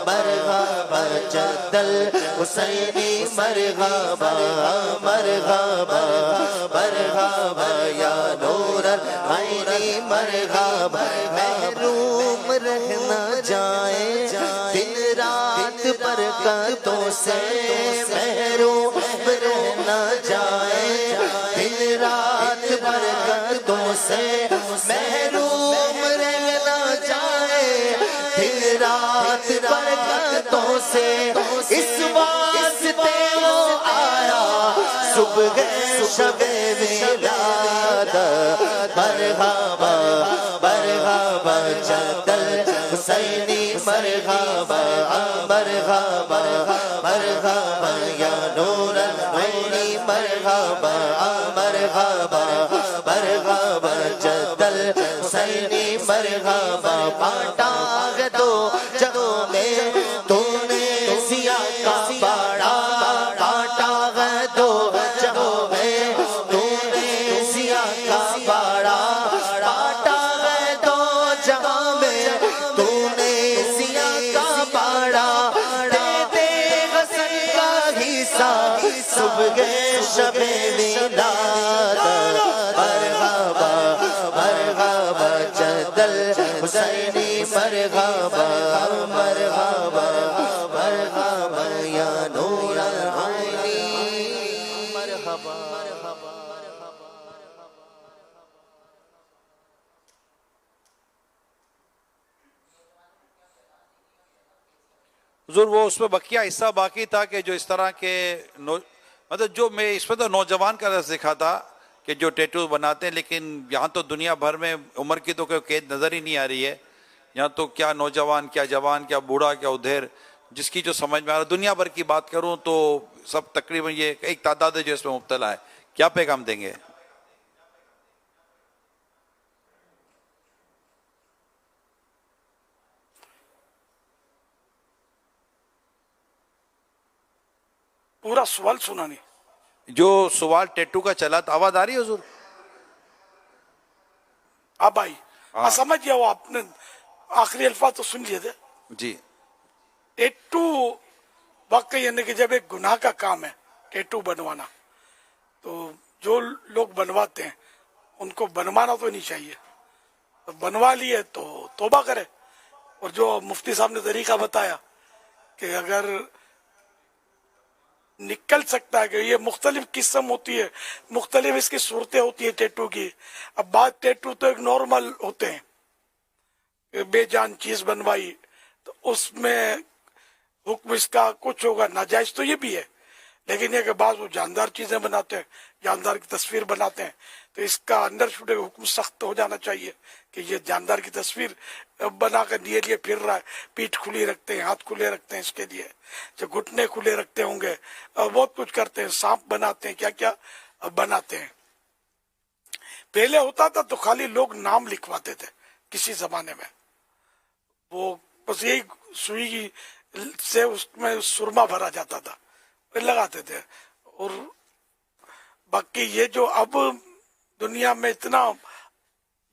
مرحبا جد الحسینی مرحبا مرحبا مرحبا یا نور العینی مرحبا محروم رہنا جائے دن رات برکتوں سے محروم رہنا جائے دن رات برکتوں سے محروم رہنا جائے دن رات برکتوں سے اس واسطے وہ آیا صبح شب ولادت مرحبا مرحبا جد الحسینی مرحبا مرحبا مرحبا یا نور العینی مرحبا مرحبا مرحبا جد الحسینی مرحبا بانٹا ہے دو جگہوں میں تو نے سیاہ کا باڑا بانٹا ہے دو جگہوں میں تو نے سیاہ کا باڑا بانٹا ہے دو جگہ میں تو نے سیاہ کا باڑا دے دے حسن کا حصہ صبح شب ولادت مرحبا مرحبا جد الحسینی مرحبا مرحبا مرحبا یا نور العینی مرحبا حضور وہ اس میں بقیہ حصہ باقی تھا کہ جو اس طرح کے مطلب جو میں اس میں تو نوجوان کا رس دکھا تھا کہ جو ٹیٹو بناتے ہیں، لیکن یہاں تو دنیا بھر میں عمر کی تو کوئی قید نظر ہی نہیں آ رہی ہے. یہاں تو کیا نوجوان، کیا جوان، کیا بوڑھا، کیا ادھیر، جس کی جو سمجھ میں آ رہا ہے. دنیا بھر کی بات کروں تو سب تقریباً یہ ایک تعداد ہے جو اس میں مبتلا ہے. کیا پیغام دیں گے؟ پورا سوال سنا نہیں. جو سوال ٹیٹو کا چلا تھا، آواز آ رہی ہے حضور؟ اب آئی. سمجھ گیا وہ آپ نے آخری الفاظ تو سن لیے تھے. جی. ٹیٹو واقعی یعنی کہ جب ایک گناہ کا کام ہے ٹیٹو بنوانا، تو جو لوگ بنواتے ہیں ان کو بنوانا تو نہیں چاہیے. بنوا لیے تو توبہ کرے. اور جو مفتی صاحب نے طریقہ بتایا کہ اگر نکل سکتا ہے کہ یہ مختلف قسم ہوتی ہے، مختلف اس کی صورتیں ہوتی ہے ٹیٹو کی. اب بعض ٹیٹو تو ایک نارمل ہوتے ہیں، بے جان چیز بنوائی تو اس میں حکم اس کا کچھ ہوگا، ناجائز تو یہ بھی ہے. لیکن یہ کہ بعض وہ جاندار چیزیں بناتے ہیں، جاندار کی تصویر بناتے ہیں، تو اس کا اندر چھوٹے حکم سخت ہو جانا چاہیے کہ یہ جاندار کی تصویر بنا کر لیے پھر رہا ہے. پیٹھ کھلی رکھتے ہیں، ہاتھ کھلے رکھتے ہیں اس کے لیے، جو گھٹنے کھلے رکھتے ہوں گے، بہت کچھ کرتے ہیں. سانپ بناتے ہیں، کیا کیا بناتے ہیں. پہلے ہوتا تھا تو خالی لوگ نام لکھواتے تھے کسی زمانے میں، وہ بس یہی سوئی سے اس میں سرما بھرا جاتا تھا، پھر لگاتے تھے. اور باقی یہ جو اب دنیا میں اتنا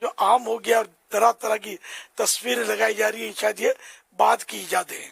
جو عام ہو گیا اور طرح طرح کی تصویریں لگائی جا رہی ہیں، شاید یہ بعد کی ایجادیں ہیں.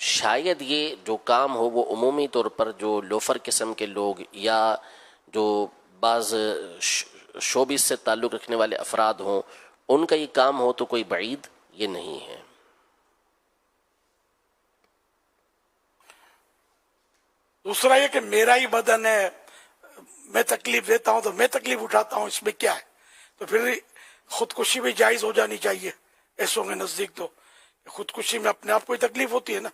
شاید یہ جو کام ہو وہ عمومی طور پر جو لوفر قسم کے لوگ یا جو بعض شوبز سے تعلق رکھنے والے افراد ہوں ان کا یہ کام ہو تو کوئی بعید یہ نہیں ہے. دوسرا یہ کہ میرا ہی بدن ہے، میں تکلیف دیتا ہوں تو میں تکلیف اٹھاتا ہوں، اس میں کیا ہے؟ تو پھر خودکشی بھی جائز ہو جانی چاہیے ایسوں کے نزدیک. تو خودکشی میں اپنے آپ کو ہی تکلیف ہوتی ہے نا،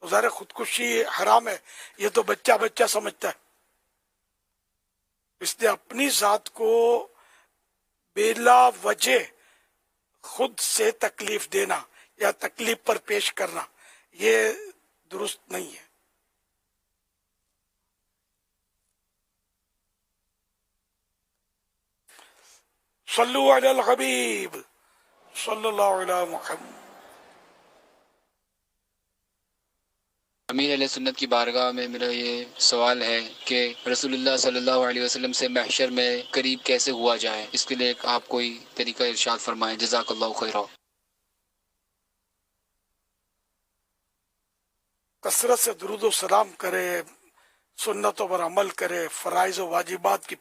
تو ظاہر خودکشی حرام ہے، یہ تو بچہ بچہ سمجھتا ہے. اس لیے اپنی ذات کو بلا وجہ خود سے تکلیف دینا یا تکلیف پر پیش کرنا یہ درست نہیں ہے. صلو علی الحبیب صلی اللہ علیہ محمد. امیر علیہ سنت کی بارگاہ میں میرا یہ سوال ہے کہ رسول اللہ صلی اللہ علیہ وسلم سے محشر میں قریب کیسے ہوا جائے، اس کے لیے آپ کوئی طریقہ ارشاد فرمائیں. جزاک اللہ خیرہ. کثرت سے درود و سلام کرے، سنتوں پر عمل کرے، فرائض و واجبات کی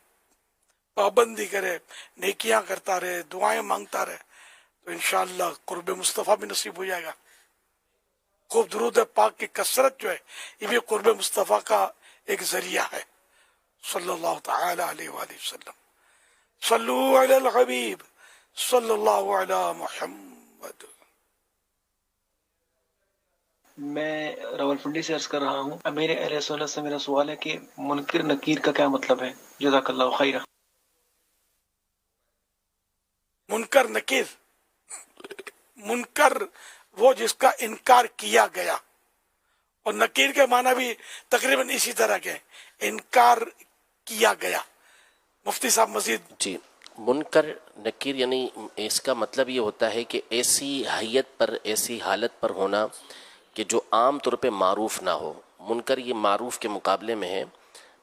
پابندی کرے، نیکیاں کرتا رہے، دعائیں مانگتا رہے، تو انشاءاللہ قرب مصطفیٰ بھی نصیب ہو جائے گا. خوب درود پاک کی کثرت جو ہے یہ بھی قرب مصطفیٰ کا ایک ذریعہ ہے. صلی اللہ تعالی علیہ وآلہ وسلم. صلو علی الحبیب صلی اللہ علی محمد. میں راولپنڈی سے عرض کر رہا ہوں. امیر اہل سنت سے میرا سوال ہے کہ منکر نکیر کا کیا مطلب ہے؟ جزاک اللہ خیرہ. منکر نکیر، منکر وہ جس کا انکار کیا گیا، اور نکیر کے معنی بھی تقریباً اسی طرح کے، انکار کیا گیا. مفتی صاحب مزید. جی، منکر نکیر یعنی اس کا مطلب یہ ہوتا ہے کہ ایسی حیت پر، ایسی حالت پر ہونا کہ جو عام طور پہ معروف نہ ہو. منکر یہ معروف کے مقابلے میں ہے.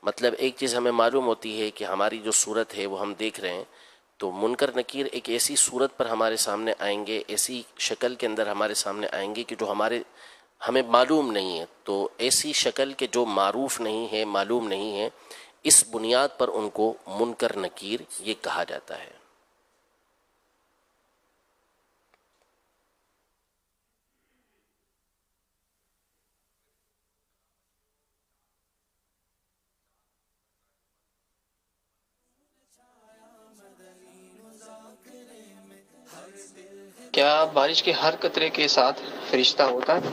مطلب ایک چیز ہمیں معلوم ہوتی ہے کہ ہماری جو صورت ہے وہ ہم دیکھ رہے ہیں، تو منکر نکیر ایک ایسی صورت پر ہمارے سامنے آئیں گے، ایسی شکل کے اندر ہمارے سامنے آئیں گے کہ جو ہمیں معلوم نہیں ہے. تو ایسی شکل کے جو معروف نہیں ہے، معلوم نہیں ہے، اس بنیاد پر ان کو منکر نکیر یہ کہا جاتا ہے. کیا بارش کے ہر قطرے کے ساتھ فرشتہ ہوتا ہے؟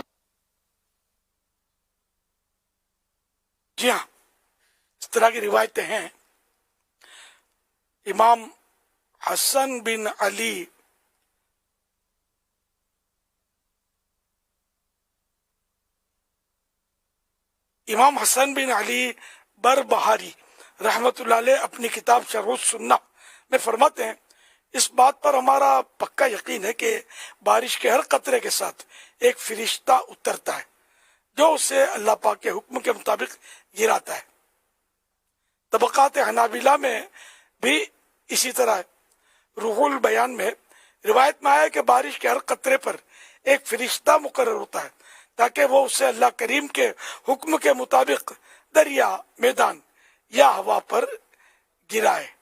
جی ہاں، اس طرح کی روایتیں ہیں. امام حسن بن علی بربہاری رحمت اللہ علیہ اپنی کتاب شرح السنہ میں فرماتے ہیں، اس بات پر ہمارا پکا یقین ہے کہ بارش کے ہر قطرے کے ساتھ ایک فرشتہ اترتا ہے جو اسے اللہ پاک کے حکم کے مطابق گراتا ہے. طبقات حنابلہ میں بھی اسی طرح ہے. روح البیان میں روایت میں آیا کہ بارش کے ہر قطرے پر ایک فرشتہ مقرر ہوتا ہے تاکہ وہ اسے اللہ کریم کے حکم کے مطابق دریا، میدان یا ہوا پر گرائے.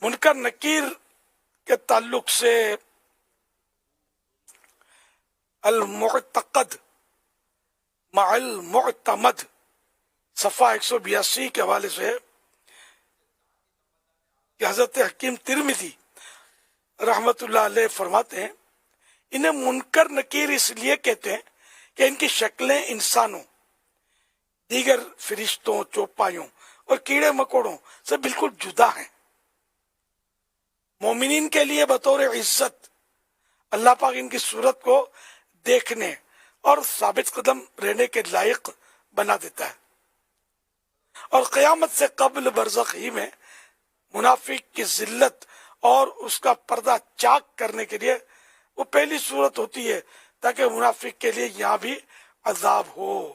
منکر نکیر کے تعلق سے المعتقد مع المعتمد صفحہ 182 کے حوالے سے کہ حضرت حکیم ترمذی رحمت اللہ علیہ فرماتے ہیں، انہیں منکر نکیر اس لیے کہتے ہیں کہ ان کی شکلیں انسانوں، دیگر فرشتوں، چوپایوں اور کیڑے مکوڑوں سے بالکل جدا ہیں. مومنین کے لیے بطور عزت اللہ پاک ان کی صورت کو دیکھنے اور ثابت قدم رہنے کے لائق بنا دیتا ہے. اور قیامت سے قبل برزخ ہی میں منافق کی ذلت اور اس کا پردہ چاک کرنے کے لیے وہ پہلی صورت ہوتی ہے تاکہ منافق کے لیے یہاں بھی عذاب ہو.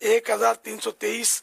1323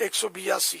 182।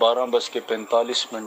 12:45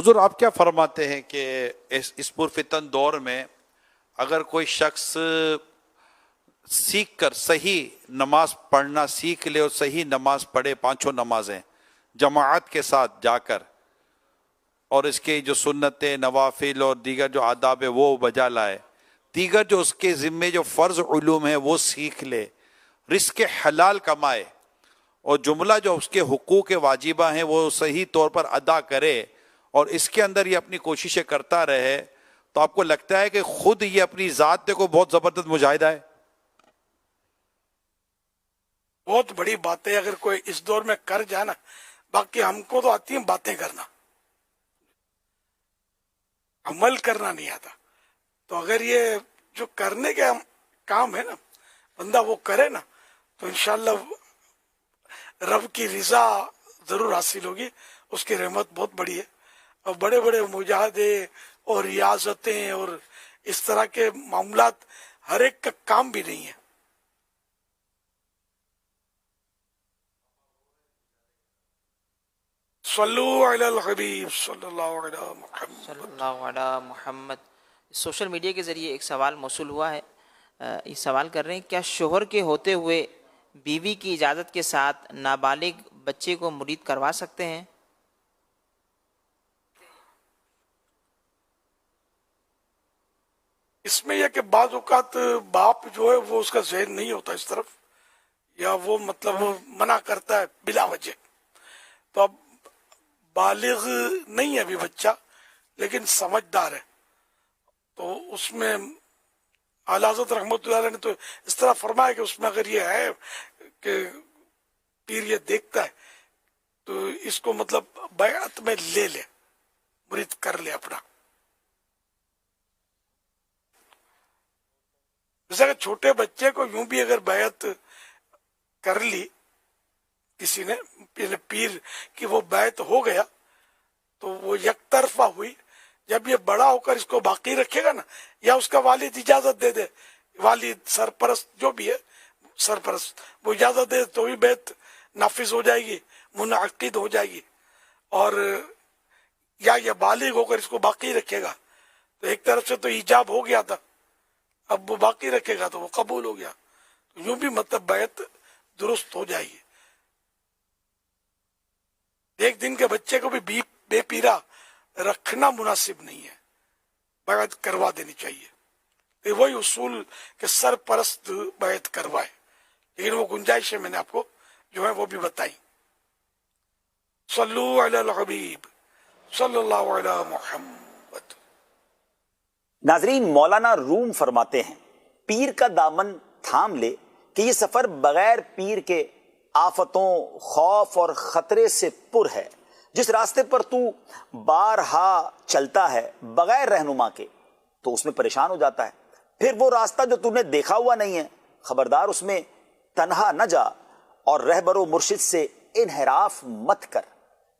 حضور آپ کیا فرماتے ہیں کہ اس پرفتن دور میں اگر کوئی شخص سیکھ کر صحیح نماز پڑھنا سیکھ لے اور صحیح نماز پڑھے، پانچوں نمازیں جماعت کے ساتھ جا کر، اور اس کے جو سنتیں، نوافل اور دیگر جو آداب ہے وہ بجا لائے، دیگر جو اس کے ذمے جو فرض علوم ہیں وہ سیکھ لے، رزق حلال کمائے، اور جملہ جو اس کے حقوق واجبہ ہیں وہ صحیح طور پر ادا کرے، اور اس کے اندر یہ اپنی کوششیں کرتا رہے، تو آپ کو لگتا ہے کہ خود یہ اپنی ذات کو بہت زبردست مجاہدہ ہے؟ بہت بڑی بات ہے اگر کوئی اس دور میں کر جائے نا. باقی ہم کو تو آتی ہیں باتیں کرنا، عمل کرنا نہیں آتا. تو اگر یہ جو کرنے کے کام ہے نا بندہ وہ کرے نا تو انشاءاللہ رب کی رضا ضرور حاصل ہوگی. اس کی رحمت بہت بڑی ہے. اور بڑے بڑے مجاہدے اور ریاضتیں اور اس طرح کے معاملات ہر ایک کا کام بھی نہیں ہے. صلو علی الحبیب صلی اللہ علیہ محمد. سوشل میڈیا کے ذریعے ایک سوال موصول ہوا ہے. یہ سوال کر رہے ہیں کیا شوہر کے ہوتے ہوئے بیوی کی اجازت کے ساتھ نابالغ بچے کو مرید کروا سکتے ہیں؟ اس میں یہ کہ بعض اوقات باپ جو ہے وہ اس کا ذہن نہیں ہوتا اس طرف، یا وہ مطلب منع کرتا ہے بلا وجہ. تو اب بالغ نہیں ہے ابھی بچہ لیکن سمجھدار ہے، تو اس میں اعلیٰ حضرت رحمۃ اللہ علیہ نے تو اس طرح فرمایا کہ اس میں اگر یہ ہے کہ پیر یہ دیکھتا ہے تو اس کو مطلب بیعت میں لے لے، مرید کر لے اپنا. جیسا کہ چھوٹے بچے کو یوں بھی اگر بیعت کر لی کسی نے پیر کی، وہ بیعت ہو گیا تو وہ یک طرفہ ہوئی. جب یہ بڑا ہو کر اس کو باقی رکھے گا نا، یا اس کا والد اجازت دے دے، والد سرپرست جو بھی ہے سرپرست وہ اجازت دے تو بھی بیعت نافذ ہو جائے گی، منعقد ہو جائے گی. اور یا یہ بالغ ہو کر اس کو باقی رکھے گا تو ایک طرف سے تو ایجاب ہو گیا تھا، اب وہ باقی رکھے گا تو وہ قبول ہو گیا. تو یوں بھی مطلب بیعت درست ہو جائے گی. ایک دن کے بچے کو بھی بے پیرا رکھنا مناسب نہیں ہے، بیعت کروا دینی چاہیے. وہی اصول کہ سرپرست بیعت کروائے، لیکن وہ گنجائشیں میں نے آپ کو جو ہے وہ بھی بتائی. صلو علی الحبیب صلی اللہ علی محمد. ناظرین، مولانا روم فرماتے ہیں پیر کا دامن تھام لے کہ یہ سفر بغیر پیر کے آفتوں، خوف اور خطرے سے پر ہے. جس راستے پر تو بارہا چلتا ہے بغیر رہنما کے تو اس میں پریشان ہو جاتا ہے. پھر وہ راستہ جو تو نے دیکھا ہوا نہیں ہے، خبردار اس میں تنہا نہ جا اور رہبر و مرشد سے انحراف مت کر.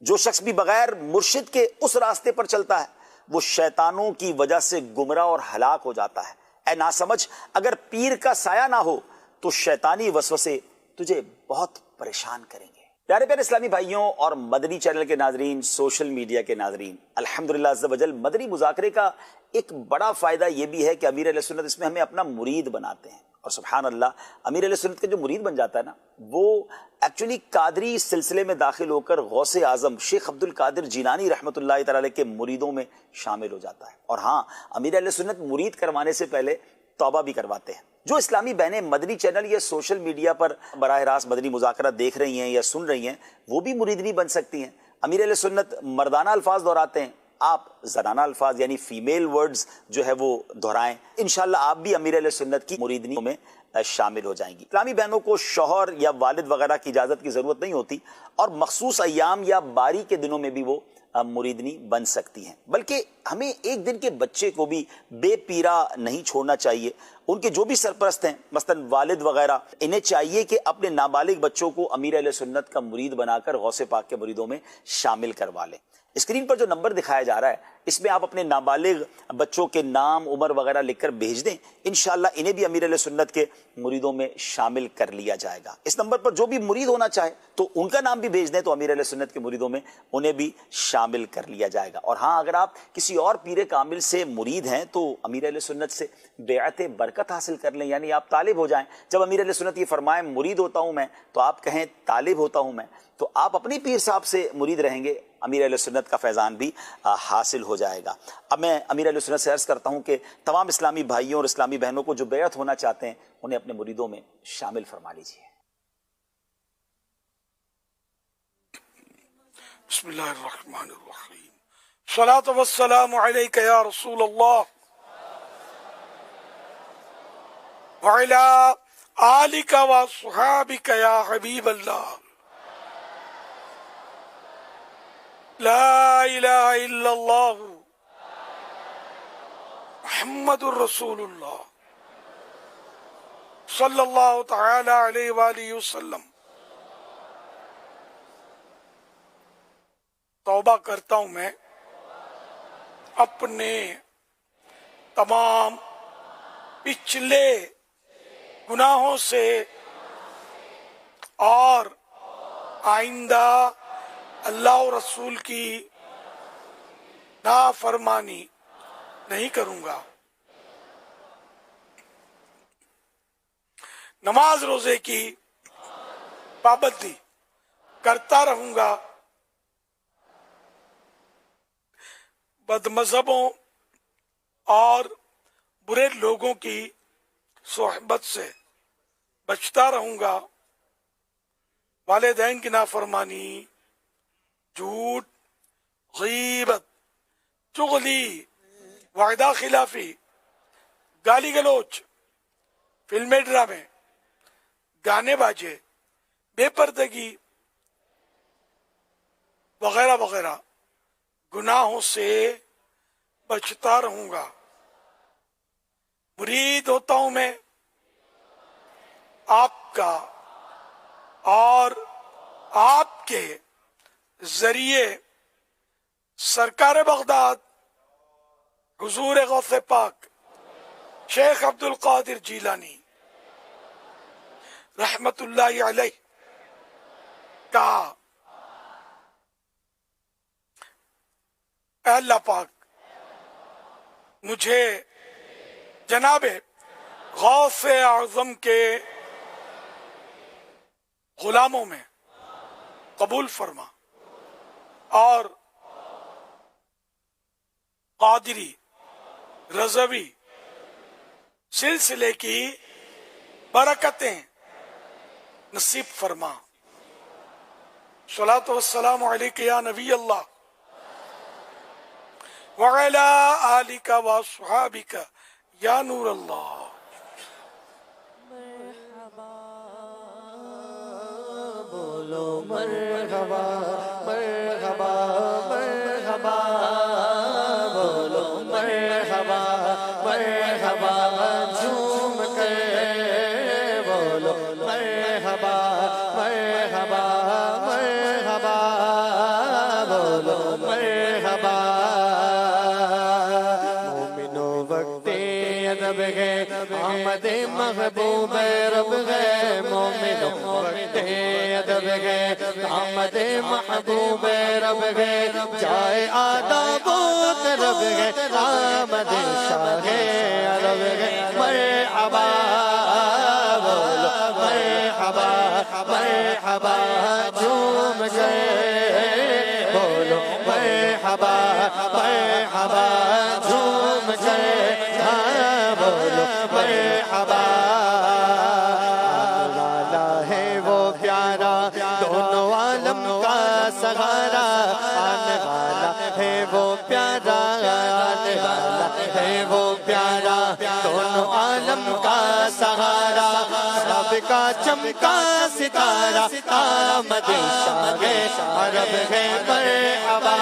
جو شخص بھی بغیر مرشد کے اس راستے پر چلتا ہے وہ شیطانوں کی وجہ سے گمراہ اور ہلاک ہو جاتا ہے. اے ناسمجھ، اگر پیر کا سایہ نہ ہو تو شیطانی وسوسے تجھے بہت پریشان کریں گے. پیارے پیارے اسلامی بھائیوں اور مدنی چینل کے ناظرین، سوشل میڈیا کے ناظرین، الحمدللہ عز و جل مدنی مذاکرے کا ایک بڑا فائدہ یہ بھی ہے کہ امیر اہل سنت اس میں ہمیں اپنا مرید بناتے ہیں. اور سبحان اللہ، امیر اہل سنت کا جو مرید بن جاتا ہے نا، وہ ایکچولی قادری سلسلے میں داخل ہو کر غوث اعظم شیخ عبد القادر جیلانی رحمۃ اللہ تعالی کے مریدوں میں شامل ہو جاتا ہے. اور ہاں، امیر اہل سنت مرید کروانے سے پہلے توبہ بھی کرواتے ہیں. جو اسلامی بہنیں مدنی چینل یا سوشل میڈیا پر براہ راست مدنی مذاکرہ دیکھ رہی ہیں یا سن رہی ہیں، وہ بھی مریدنی بن سکتی ہیں. امیر اہل سنت مردانہ الفاظ دہراتے ہیں، آپ زنانہ الفاظ یعنی فیمیل ورڈز جو ہے وہ دہرائیں. انشاءاللہ آپ بھی امیر اہل سنت کی مریدنی میں شامل ہو جائیں گی. اسلامی بہنوں کو شوہر یا والد وغیرہ کی اجازت کی ضرورت نہیں ہوتی، اور مخصوص ایام یا باری کے دنوں میں بھی وہ مریدنی بن سکتی ہیں. بلکہ ہمیں ایک دن کے بچے کو بھی بے پیرا نہیں چھوڑنا چاہیے. ان کے جو بھی سرپرست ہیں مثلا والد وغیرہ، انہیں چاہیے کہ اپنے نابالغ بچوں کو امیر اہل سنت کا مرید بنا کر غوث پاک کے مریدوں میں شامل کروا لیں. اسکرین پر جو نمبر دکھایا جا رہا ہے اس میں آپ اپنے نابالغ بچوں کے نام عمر وغیرہ لکھ کر بھیج دیں، انشاءاللہ انہیں بھی امیر اہل سنت کے مریدوں میں شامل کر لیا جائے گا۔ اس نمبر پر جو بھی مرید ہونا چاہے تو ان کا نام بھی بھیج دیں، تو امیر اہل سنت کے مریدوں میں انہیں بھی شامل کر لیا جائے گا۔ اور ہاں، اگر آپ کسی اور پیر کامل سے مرید ہیں تو امیر اہل سنت سے بیعت برکت حاصل کر لیں، یعنی آپ طالب ہو جائیں۔ جب امیر اہل سنت یہ فرمائیں مرید ہوتا ہوں میں، تو آپ کہیں طالب ہوتا ہوں میں، تو آپ اپنی پیر صاحب سے مرید رہیں گے، امیر اہل سنت کا فیضان بھی حاصل ہو جائے گا۔ اب میں امیر اہل سنت سے عرض کرتا ہوں کہ تمام اسلامی بھائیوں اور اسلامی بہنوں کو جو بیعت ہونا چاہتے ہیں انہیں اپنے مریدوں میں شامل فرما لیجیے۔ بسم اللہ الرحمن الرحیم، الصلاۃ والسلام علیک یا رسول اللہ وعلی آلک وصحابک یا حبیب اللہ، لا الہ الا اللہ محمد الرسول اللہ صلی اللہ تعالی علیہ وآلہ وسلم۔ توبہ کرتا ہوں میں اپنے تمام پچھلے گناہوں سے اور آئندہ اللہ اور رسول کی نافرمانی نہیں کروں گا، نماز روزے کی پابندی کرتا رہوں گا، بد مذہبوں اور برے لوگوں کی صحبت سے بچتا رہوں گا، والدین کی نافرمانی، جھوٹ، غیبت، چغلی، وعدہ خلافی، گالی گلوچ، فلمیں ڈرامے، گانے باجے، بے پردگی وغیرہ وغیرہ گناہوں سے بچتا رہوں گا۔ مرید ہوتا ہوں میں آپ کا اور آپ کے ذریعے سرکار بغداد حضور غوث پاک شیخ عبد القادر جیلانی رحمت اللہ علیہ کا اے اللہ پاک مجھے جناب غوث اعظم کے غلاموں میں قبول فرما اور قادری رضوی سلسلے کی برکتیں نصیب فرما۔ صلاۃ والسلام علیک یا نبی اللہ وعلی آلک واصحابک یا نور اللہ۔ بولو مرحبا مرحبا مرحبا، بولو مرحبا مرحبا، جھوم کر بولو مرحبا مرحبا مرحبا، بولو مرحبا۔ مومنو وقت ادب ہے، آمد محبوب رب ہے، مومنو وقت ادب ہے، آمد محبوب رب ہے، جائے آداب و طرب ہے، آمد شاہ عرب ہے، مرحبا بولو مرحبا مرحبا، جھوم گئے بولو مرحبا مرحبا، جھوم گئے بولو مرحبا۔ والا ہے وہ پیارا دونوں عالم کا سہارا، آنے والا ہے وہ پیارا، آنے والا ہے وہ پیارا دونوں عالم کا سہارا، رب کا چمکا ستارہ، آمد شاہ عرب ہے، مرحبا۔